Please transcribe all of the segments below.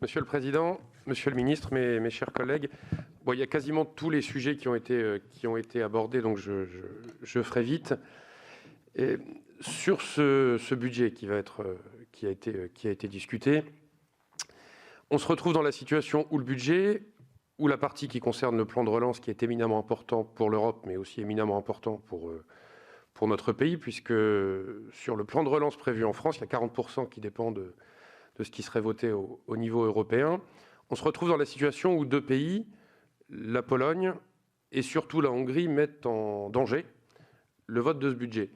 Monsieur le Président, Monsieur le Ministre, mes chers collègues, bon, il y a quasiment tous les sujets qui ont été abordés, donc je ferai vite. Et sur ce budget qui a été discuté, on se retrouve dans la situation où le budget, où la partie qui concerne le plan de relance, qui est éminemment important pour l'Europe, mais aussi éminemment important pour notre pays, puisque sur le plan de relance prévu en France, il y a 40% qui dépend de ce qui serait voté au niveau européen. On se retrouve dans la situation où deux pays, la Pologne et surtout la Hongrie, mettent en danger le vote de ce budget.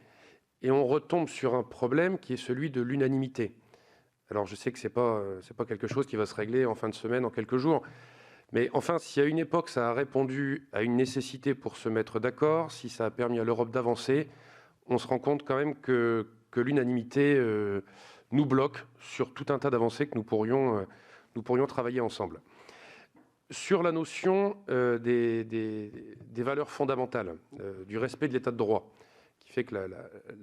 Et on retombe sur un problème qui est celui de l'unanimité. Alors je sais que c'est pas quelque chose qui va se régler en fin de semaine, en quelques jours, mais enfin, si à une époque ça a répondu à une nécessité pour se mettre d'accord, si ça a permis à l'Europe d'avancer, on se rend compte quand même que l'unanimité nous bloque sur tout un tas d'avancées que nous pourrions travailler ensemble. Sur la notion des valeurs fondamentales, du respect de l'état de droit, qui fait que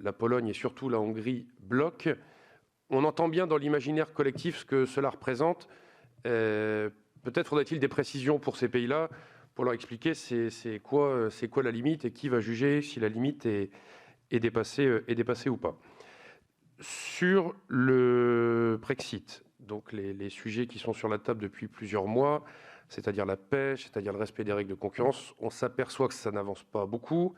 la Pologne et surtout la Hongrie bloquent, on entend bien dans l'imaginaire collectif ce que cela représente. Peut-être faudrait-il des précisions pour ces pays-là, pour leur expliquer c'est quoi la limite et qui va juger si la limite est dépassée ou pas. Sur le Brexit, donc les sujets qui sont sur la table depuis plusieurs mois, c'est-à-dire la pêche, c'est-à-dire le respect des règles de concurrence, on s'aperçoit que ça n'avance pas beaucoup.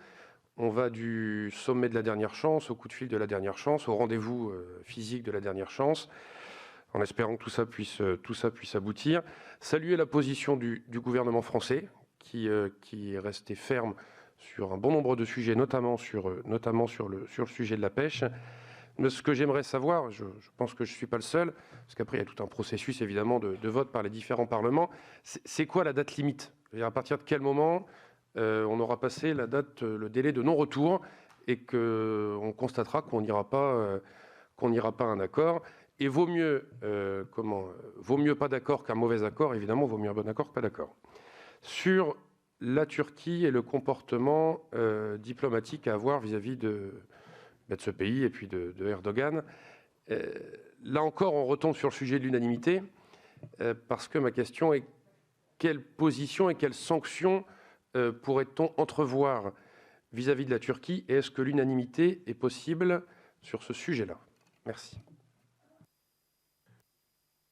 On va du sommet de la dernière chance, au coup de fil de la dernière chance, au rendez-vous physique de la dernière chance, en espérant que tout ça puisse aboutir. Saluer la position du gouvernement français, qui est resté ferme sur un bon nombre de sujets, notamment sur le sujet de la pêche. Mais ce que j'aimerais savoir, je pense que je ne suis pas le seul, parce qu'après il y a tout un processus évidemment de vote par les différents parlements, c'est quoi la date limite ? À partir de quel moment on aura passé le délai de non-retour et qu'on constatera qu'on n'ira pas à un accord. Et vaut mieux pas d'accord qu'un mauvais accord, évidemment, vaut mieux un bon accord que pas d'accord. Sur la Turquie et le comportement diplomatique à avoir vis-à-vis de ce pays et puis de Erdogan, là encore, on retombe sur le sujet de l'unanimité, parce que ma question est quelle position et quelles sanctions pourrait-on entrevoir vis-à-vis de la Turquie, et est-ce que l'unanimité est possible sur ce sujet-là ? Merci.